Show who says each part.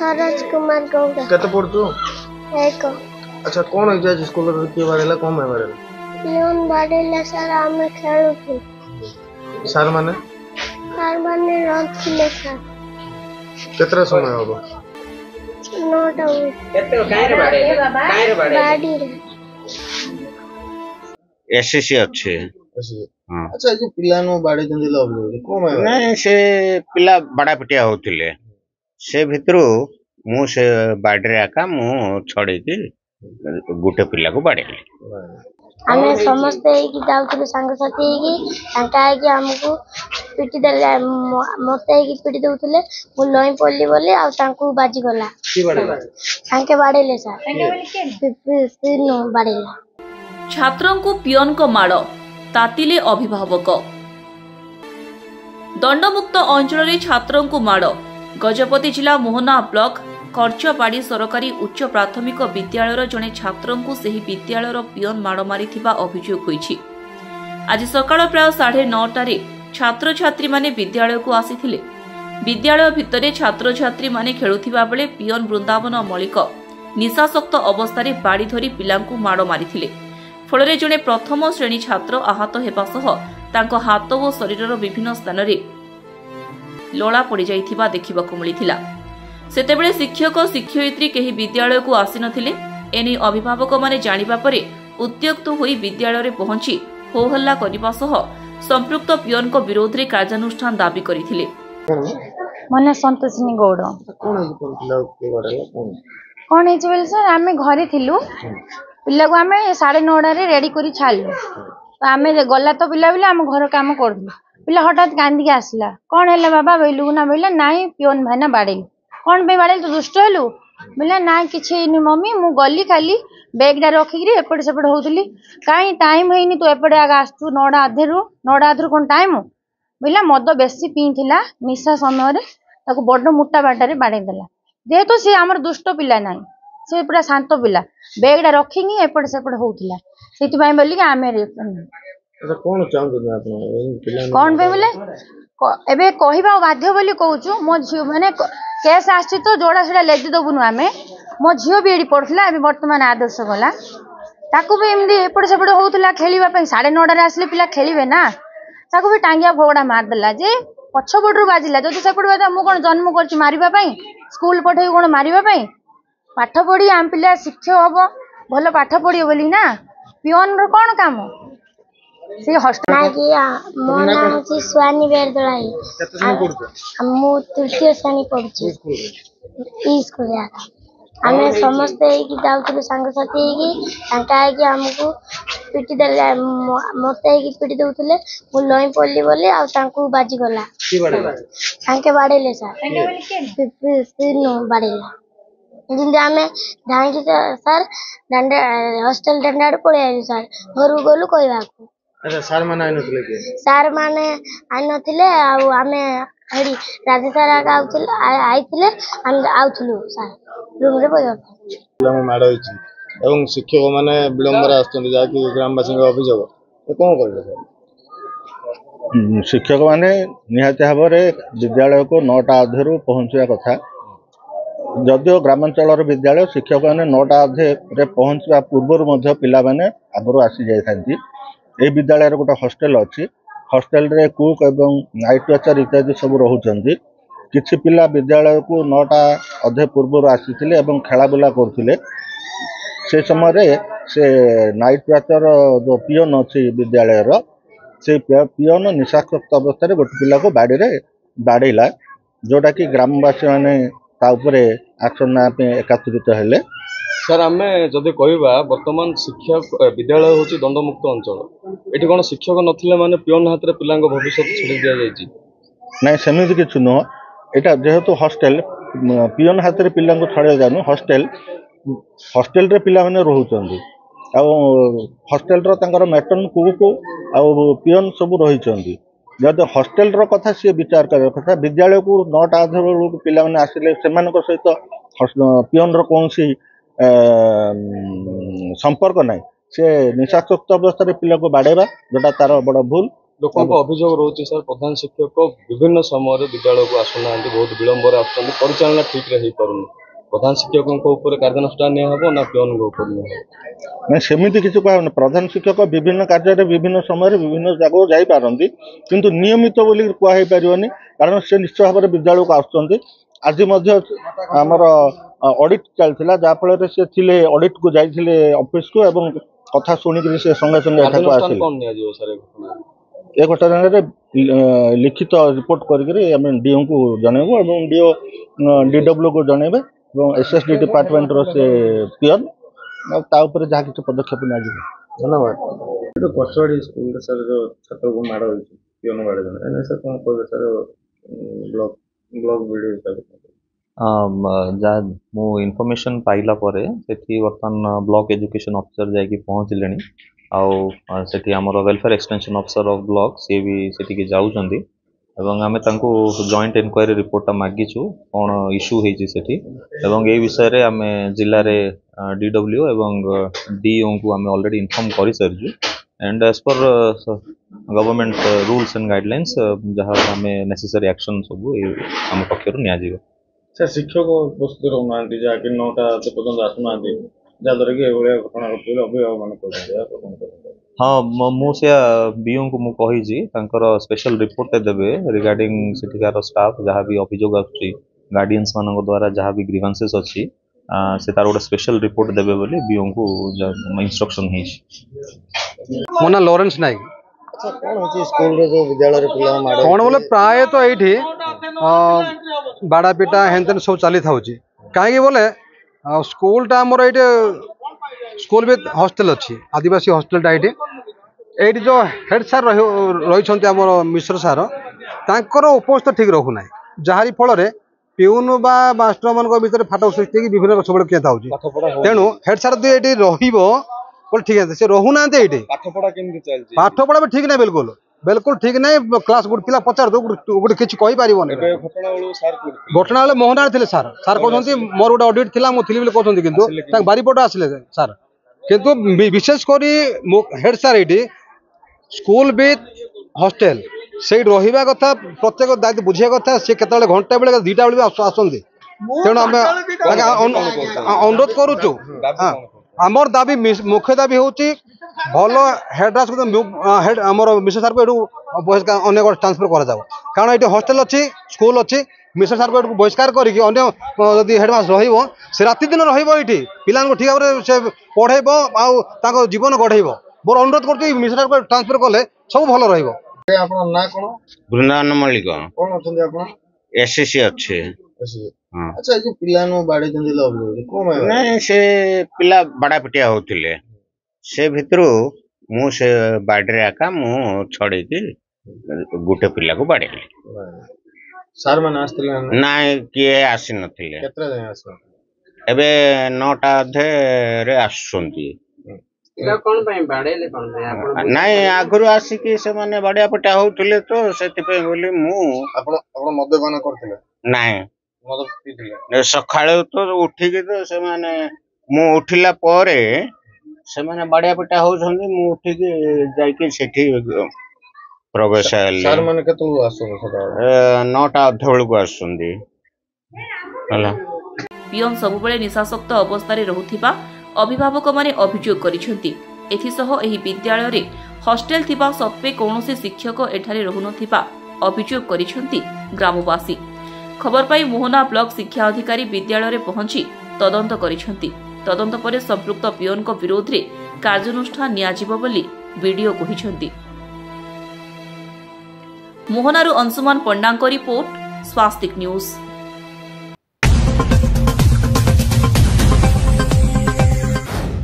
Speaker 1: सरोज कुमार गौड़
Speaker 2: केते पढ़छु?
Speaker 1: एक
Speaker 2: अच्छा कौन हो जाय स्कूल रे के बारेला कोन में बारेला?
Speaker 1: पियोन बाडेला सर आमे खेलुथु
Speaker 2: सर माने
Speaker 1: रखले सर
Speaker 2: केतरा समय होबो?
Speaker 1: 9टा
Speaker 3: केते कायरे बाडे
Speaker 1: बाडी रे
Speaker 4: एसएससी अच्छे।
Speaker 2: हाँ। अच्छा जो पिला नो बाडे जंदी लव कोन में
Speaker 4: नहीं से पिला बड़ा पिटिया होतिले से भितरु मु से बाडरे आका मु छड़े की गुटे पिला को बाडेली
Speaker 1: आमे समस्त की जाउथले संग साथी की तांका की हमको पिटी देले मोते की पिटी देउथले मु लई पल्ली बोले आ तांको बाजी गला
Speaker 2: की बाडेला
Speaker 1: तांके बाडेले सर तीन बाडेला
Speaker 5: छात्रों को पियन को माड़ तातिले अभिभावक दंडमुक्त अंचल छात्रों को माड़ गजपति जिला मोहना ब्लॉक खर्चपाड़ी सरकारी उच्च प्राथमिक विद्यालय जड़े छात्रों को सही विद्यालय पियन माड़ मारी अभियोग होईछि। आज सकाळ प्राय 9:30 छात्र छात्री माने विद्यालय को आसीथिले। विद्यालय भितरे छात्र छात्री माने खेलुथिबा बेले पियन वृंदावन मलिक निशासक्त अवस्था बाड़ी धरी पिलांकु माड़ मारिथिले। फलरे जड़े प्रथम श्रेणी छात्र आहत हेबा सह तांको हाथ और शरीरर विभिन्न स्थान रे लोला पड़ जाइथिबा देखिबाकु मिलिथिला। सेतेबेले शिक्षक शिक्षयित्री केही विद्यालय को आसी नथिले। एने अभिभावक माने जानिबा परे उद्युक्त होई विद्यालय रे पहुंची हो हल्ला करबा सह संपृक्त पियन को विरोध रे कार्यानुष्ठान दाबी करिथिले।
Speaker 6: मने संतोषिनी गौड़ कोन हे बेले सर आमे घरे थिलु पिला को आमे 9:30 रे रेडी करी छालु तो आमे गला तो पिला बिले आम घर काम करलु पिला हठात कांदी के आसला कोन हेला बाबा बेलु ना बेला नाई पियोन भाईना बाडेल कोन पे बाडेल तो दुष्ट हेलु बेला ना किछि नि मम्मी मु गली खाली बैग डा रखी रे एपड सेपड होउतली काई टाइम हेनी तो एपड आगा आस्तु 9:30 कोन टाइम बेला मद बेसी पीथिला निशा समय रे ताको बड मुट्टा बाटारे बाडे देला जेहेतु सी हमर दुष्ट पिला नाही से पूरा शांत पिला बैग डा रखी एपट सेपट होउतला सेति पई बोली कि आमे रे
Speaker 2: अच्छा कौन चाहते आप
Speaker 6: कौन पे बोले एबे कहिबा बाध्य बोली कहूछु मो झियो माने केस आछि तो जोड़ा सेडा लेदि दबुनु आमे मो झियो भी एडी पढथला अभी वर्तमान आदर्श गला ताकू भी एमदी एपट सेपट होउतला खेलिबा पई 9:30 रे आसले पिला खेलिबे ना ताकू भी टांगिया फोगड़ा मार देला जे पछपटरू बाजिला जदि सेपट बाजा मु कोन जन्म करछि मारिबा पई स्कूल पठै कोन मारिबा पई पाठ पढ़ी आम पिला शिक्षक हम भल पाठ पढ़ी बोली ना पियोन रो कौन काम से हॉस्टल
Speaker 1: मो नाम छी स्वानी बेरदलाई मु तृतीय श्रेणी पढ़छि ई स्कूल आका आमे समस्त की जाउथले संग साथी की तांका की हमको पिटी देले मोते की पिटी देउथले मु लई पल्ली बोले आ तांको बाजी गला
Speaker 2: की बाडेला
Speaker 1: तांके बाडेले सर तीन बाडेला जिंदे आमे धांगी सर डंडा हॉस्टल डंडा पळे आइल सर घर गलु कहबाकू।
Speaker 2: अच्छा सर माने आइ नथिले के
Speaker 1: सर माने आइ नथिले आ आमे हडी राजे सर आइथिले हम आउथलु सर रूम रे पय
Speaker 2: पिला माड होइछि एवं शिक्षक माने विलंबर आस्तन जाकी ग्रामवासी के अभियोग ए कोन करबे
Speaker 4: शिक्षक माने निहाते भाबरे विद्यालय को 9टा अधेरु पहुंचवा कथा जदियो ग्रामांचल विद्यालय शिक्षक मैंने 9टा अधे पहुंचवा पूर्व पिला माने आगु आसी जाती ये विद्यालय गोटे हॉस्टल अच्छी हॉस्टल रे कुक एवं नाइट वाचर इत्यादि सब रोचंती किछि पिला विद्यालय को 9टा अधे पूर्व आसी खेलाबुला करते से समय से नाइट वाचर जो पियोन अच्छी विद्यालय से पियोन निशासक्त अवस्था गोटे पिला को बाड़ी बाड़ेला जोटा कि ग्रामवासी मैंने एक्शन एकात्रित हेले
Speaker 7: सर आम जदि कहवा बर्तमान शिक्षक विद्यालय हूँ दंडमुक्त अंचल ये कौन शिक्षक नथिले माने पियोन हाथ में पिला भविष्य छुड़ी दि जाए
Speaker 4: ना सेमती किसी नुह यहाँ जेहेतु हॉस्टेल पियोन हाथ में पिला छड़ा जाए हॉस्टेल हॉस्टेल रे पिला माने रोचंदी हॉस्टेल मेटन कुक आ पियोन सब रही जब हॉस्टेल कथा सी विचार कर कथा विद्यालय को 9टा अधे पिला माने आसिले सहित पियोन कौन संपर्क ना से निशासक्त अवस्था पिला को बाड़ेबा जोटा तार बड़ भूल
Speaker 7: लोकों अभियोग रोचे सर प्रधान शिक्षक विभिन्न समय विद्यालय को आसुना बहुत विलंबर आसुच्च परिचालना ठीक रे पारुनी प्रधान शिक्षकों कार्यानुष्ठान नहीं ना पिओन
Speaker 4: ना सेमती किसी कह प्रधान शिक्षक विभिन्न कार्य विभिन्न समय विभिन्न जगह जापारती किंतु नियमित बोली कहनी कारण से निश्चय भाव में विद्यालय को आसुच्च आज आमर ऑडिट चलता जहाँफल से थे ऑडिट को जाइए ऑफिस को एवं कथा शुणिक से संगे संगे आसिले ए घटना लिखित रिपोर्ट करके डीओ को जनइबू और डीओ डीडब्ल्यू को जनइबे और एसएसडी डिपार्टमेंट से पियन और जहाँ किसी पदक्षेप नि
Speaker 2: धन्यवाद कचवाड़ी स्कूल सर जो छात्र को माड़ पिओन माड़ सर कौन कहे सर ब्लॉक ब्लॉक
Speaker 8: जहाँ मु इनफॉरमेशन पाइला परे सेठी वर्तमान ब्लॉक एजुकेशन ऑफिसर जाके पहुँचले आउ सेठी हमर welfare extension officer of block सी भी सेठी के जाउचंदी एवं आमे तांको जॉइंट इंक्वायरी रिपोर्ट मागिछु कोन इशू हेछि सेठी एवं ए विषय रे आमे जिल्ला रे डीडब्ल्यू एवं डीओ को आमे ऑलरेडी इन्फॉर्म करि सरजु and as per government rules and guidelines जहाँ आमे नेसेसरी एक्शन सब आम पक्षरु निया जिवो
Speaker 2: सर शिक्षक उपस्थित रहना जहाँकि 9टा पर्यटन आसुना जहाँद्वारा कि घटना घटुले अभिभावक मैंने
Speaker 8: हाँ मुझे बीओ को मु कही स्पेशल रिपोर्ट देवे रिगार्डिंग सेठिकार स्टाफ जहाँ भी अभियोग आसुची गार्डियंस मान द्वारा जहाँ भी ग्रीवेंसेस अच्छी से तार गोटे स्पेशल रिपोर्ट देवे बोली बीओ को इंस्ट्रक्शन है
Speaker 9: मो ना लॉरेंस नायक
Speaker 2: स्कूल जो विद्यालय
Speaker 9: कौन बोले प्राय तो ये बाड़ा पिटा हेन सब चली था कहीं बोले स्कूल आमर ये स्कूल भी हॉस्टल अच्छी आदिवासी हॉस्टल ये जो हेड सार रही मिश्र सार तांकर उपस्थित ठीक रखुना जहारी फल पिउन बा मास्टर मान भर फाट सृष्टि विभिन्न सब किए था तेणु हेड सार ये बोले ठीक है से रोना ये पाठपढ़ा भी ठीक ना बिल्कुल बिल्कुल ठीक ना क्लास गोटे पिला पचार दो गोटे किसी कही पार घटना बेले मोहना थे सार सार कहते मोर गोटे ऑडिट थी मुझे कहते कि बारीपट आसिले सार किंतु विशेष कर हेड सार ये स्कूल विथ हॉस्टेल से रहा कथा प्रत्येक दायित्व बुझा कथा सी के घंटा बेले 2टा बेले भी आसती तेणु आम अनुरोध करुचु आमर दाबी मुख्य दाबी हूँ भल हेड्रास हेड आमर मिश्र सार को अनेक ट्रांसफर कर कारण ये हॉस्टेल अच्छी स्कूल अच्छी मिश्र सार को बहिष्कार करके हेडमास से राति दिन रही पिला ठीक भाव से पढ़ेब आ जीवन गढ़ेब मोर अनुरोध कर मिश्र सार को ट्रांसफर कले सब भल
Speaker 10: वृंदावन मल्लिक कौन एसएससी अच्छे
Speaker 2: अच्छा जो पिला बाड़े
Speaker 10: नहीं से पिला बड़ा पिटिया होतिले से भितरु मु से बाड़े आका मु छड़े की गुटे पिला को बाड़ेली
Speaker 2: सार मन आस्तिले
Speaker 10: नाय किए आसी नथिले
Speaker 2: केतरा जाय आसो
Speaker 10: एबे 9टा अधे रे आसुंती
Speaker 3: इला कोन पय बाड़ेले कोन रे
Speaker 10: नाय आगरु आसी कि से माने बाड़िया पटा होतिले तो सेति पे बोली मु
Speaker 2: आपण मद्यपान करथिले
Speaker 10: नाय
Speaker 2: मद पीथिले
Speaker 10: सखाळे तो उठी के तो से माने मु उठिला परे से माने बाड़िया पटा होछंदी मु उठी के जाई के सेठी प्रवेश
Speaker 2: सर माने के तू आसो सदा
Speaker 10: 9टा अधे बेल को आसुंदी हला
Speaker 5: पियन सबुबले निशासक्त अवस्था रहुथिबा अभिभावक माने अभियोग करिसेंती एथिसह एही विद्यालय रे हॉस्टेल थिबा सत्वे कोनोसी शिक्षक एठारे रहुनथिबा अभियोग करिसेंती ग्रामवासी खबर पाई मोहना ब्लॉक शिक्षा अधिकारी विद्यालय रे पहुंची तदंत करिसेंती तदंत परे संपृक्त पियन को विरोध रे कार्यानुष्ठान नियाजिबो बोली वीडियो कहिसेंती मोहनारू अंशुमान पंडांको रिपोर्ट स्वास्तिक न्यूज।